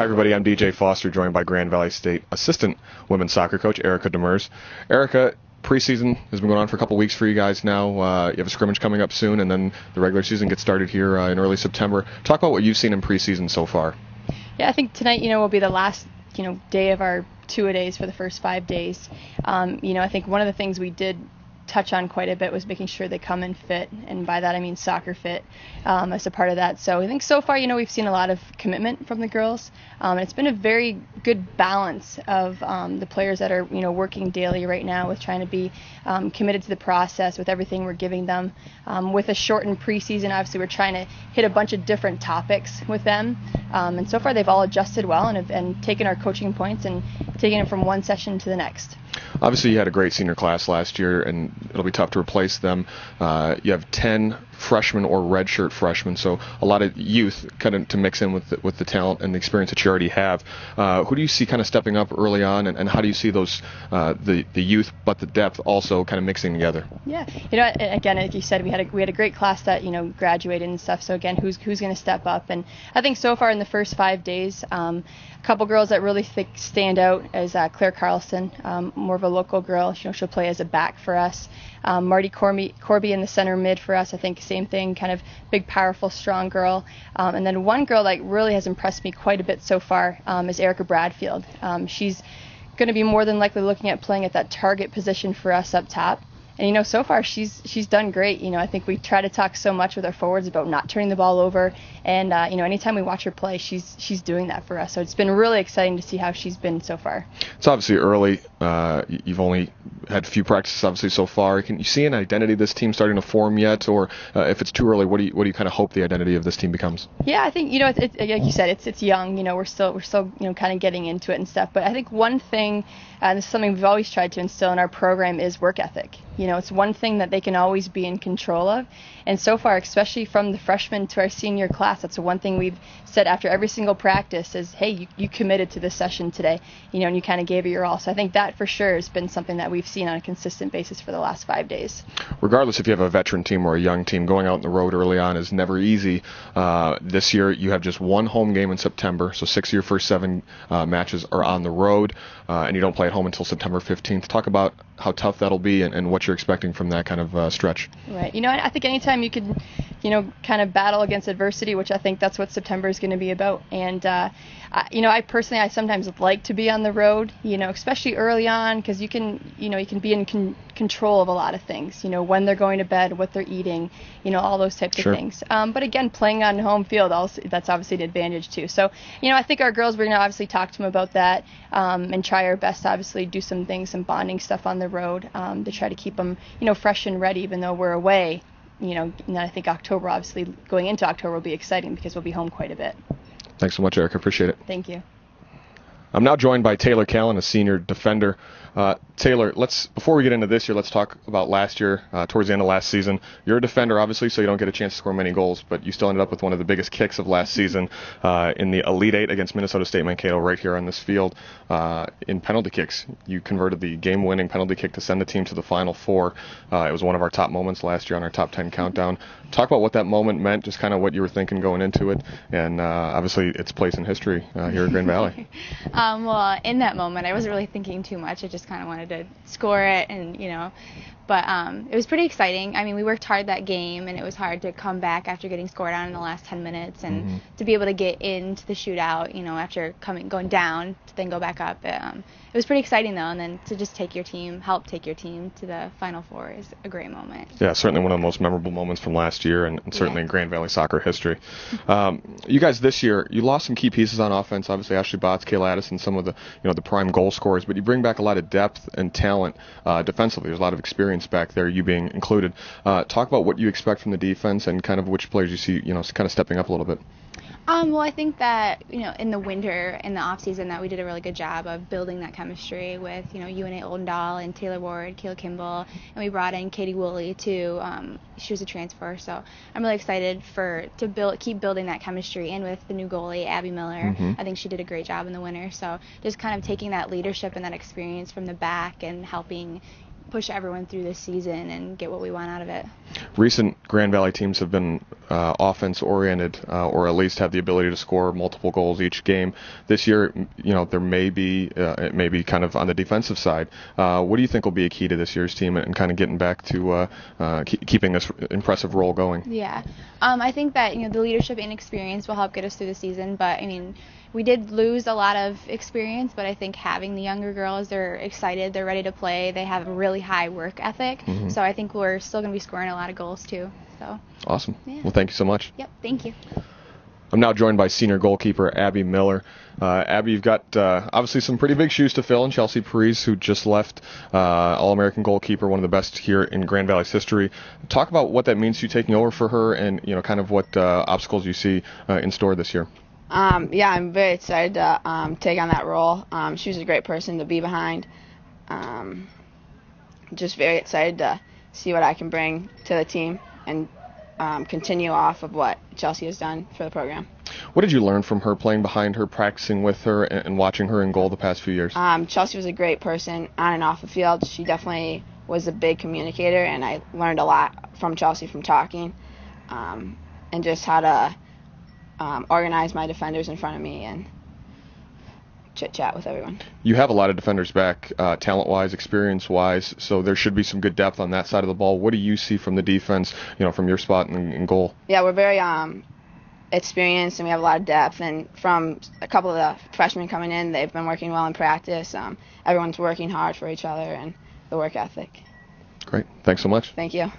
Hi, everybody. I'm DJ Foster, joined by Grand Valley State assistant women's soccer coach Erica Demers. Erica, preseason has been going on for a couple weeks for you guys now. You have a scrimmage coming up soon, and then the regular season gets started here in early September. Talk about what you've seen in preseason so far. Yeah, I think tonight, will be the last, day of our two-a-days for the first 5 days. I think one of the things we did touch on quite a bit was making sure they come in fit, and by that I mean soccer fit as a part of that. So I think so far, we've seen a lot of commitment from the girls. It's been a very good balance of the players that are, working daily right now with trying to be committed to the process with everything we're giving them. With a shortened preseason, obviously we're trying to hit a bunch of different topics with them. And so far they've all adjusted well and taken our coaching points and taken it from one session to the next. Obviously, you had a great senior class last year, and it'll be tough to replace them. You have 10 freshmen or redshirt freshmen, so a lot of youth kind of to mix in with the talent and the experience that you already have. Who do you see kind of stepping up early on, and how do you see those the youth but the depth also kind of mixing together? Yeah, again, like you said, we had a great class that graduated and stuff. So again, who's going to step up? And I think so far in the first 5 days, a couple girls that really stand out is Claire Carlson, more of a local girl. She'll play as a back for us. Marty Corby in the center mid for us. I think same thing, kind of big, powerful, strong girl. And then one girl that really has impressed me quite a bit so far is Erica Bradfield. She's going to be more than likely looking at playing at that target position for us up top. And so far she's done great. I think we try to talk so much with our forwards about not turning the ball over, and anytime we watch her play, she's doing that for us. So it's been really exciting to see how she's been so far. It's obviously early. You've only had a few practices obviously so far. Can you see an identity of this team starting to form yet, or if it's too early, what do you kind of hope the identity of this team becomes? Yeah, I think it's like you said, it's young. We're still kind of getting into it and stuff. But I think one thing, and this is something we've always tried to instill in our program, is work ethic. It's one thing that they can always be in control of. And so far, especially from the freshmen to our senior class, that's the one thing we've said after every single practice is, hey, you committed to this session today, and you kind of gave it your all. So I think that for sure has been something that we've seen on a consistent basis for the last 5 days. Regardless if you have a veteran team or a young team, going out on the road early on is never easy. This year you have just one home game in September, so 6 of your first 7 matches are on the road, and you don't play at home until September 15th. Talk about how tough that'll be and what you're expecting from that kind of stretch. Right. I think anytime you could, kind of battle against adversity, which I think that's what September is going to be about. And, I personally sometimes like to be on the road, especially early on, because you can be in control of a lot of things, when they're going to bed, what they're eating, all those types of things. But again, playing on home field, also, that's obviously an advantage too. So, I think our girls, we're going to obviously talk to them about that and try our best to obviously do some things, some bonding stuff on the road to try to keep them, fresh and ready, even though we're away. And I think October, obviously, going into October will be exciting because we'll be home quite a bit. Thanks so much, Erica. Appreciate it. Thank you. I'm now joined by Taylor Callen, a senior defender. Taylor, before we get into this year, let's talk about last year, towards the end of last season. You're a defender, obviously, so you don't get a chance to score many goals, but you still ended up with one of the biggest kicks of last season in the Elite Eight against Minnesota State Mankato right here on this field in penalty kicks. You converted the game-winning penalty kick to send the team to the Final Four. It was one of our top moments last year on our top 10 countdown. Talk about what that moment meant, just kind of what you were thinking going into it, and obviously its place in history here at Grand Valley. Well, in that moment, I wasn't really thinking too much. I just kind of wanted to score it, and but it was pretty exciting. I mean, we worked hard that game, and it was hard to come back after getting scored on in the last 10 minutes, and to be able to get into the shootout, after going down to then go back up. It was pretty exciting though, and then to just help take your team to the Final Four is a great moment. Yeah, certainly one of the most memorable moments from last year, and certainly in Grand Valley soccer history. You guys this year, you lost some key pieces on offense. Obviously, Ashley Botts, Kayla Addison, some of the the prime goal scorers, but you bring back a lot of depth and talent defensively. There's a lot of experience back there, you being included. Talk about what you expect from the defense and kind of which players you see, kind of stepping up a little bit. Well, I think that, in the winter, in the off-season, that we did a really good job of building that chemistry with, UNA Oldendahl and Taylor Ward, Kayla Kimball, and we brought in Katie Woolley too. She was a transfer, so I'm really excited to keep building that chemistry. And with the new goalie, Abbey Miller, I think she did a great job in the winter. So just kind of taking that leadership and that experience from the back and helping push everyone through this season and get what we want out of it. Recent Grand Valley teams have been offense-oriented, or at least have the ability to score multiple goals each game. This year, there may be it may be kind of on the defensive side. What do you think will be a key to this year's team and kind of getting back to keeping this impressive roll going? Yeah, I think that the leadership and experience will help get us through the season. But we did lose a lot of experience, but I think having the younger girls, they're excited, they're ready to play, they have a really high work ethic. Mm-hmm. So I think we're still going to be scoring a lot of goals too. So awesome. Yeah. Well, thank you so much. Yep, thank you. I'm now joined by senior goalkeeper Abbey Miller. Abbey, you've got obviously some pretty big shoes to fill in. Chelsea Parise, who just left, All-American goalkeeper, one of the best here in Grand Valley's history. Talk about what that means to you taking over for her, and kind of what obstacles you see in store this year. Yeah, I'm very excited to take on that role. She was a great person to be behind. Just very excited to see what I can bring to the team and continue off of what Chelsea has done for the program. What did you learn from her, playing behind her, practicing with her, and watching her in goal the past few years? Chelsea was a great person on and off the field. She definitely was a big communicator, and I learned a lot from Chelsea from talking, and just how to organize my defenders in front of me and chit-chat with everyone. You have a lot of defenders back, talent-wise, experience-wise, so there should be some good depth on that side of the ball. What do you see from the defense, from your spot in goal? Yeah, we're very experienced, and we have a lot of depth, and from a couple of the freshmen coming in, they've been working well in practice. Everyone's working hard for each other and the work ethic. Great. Thanks so much. Thank you.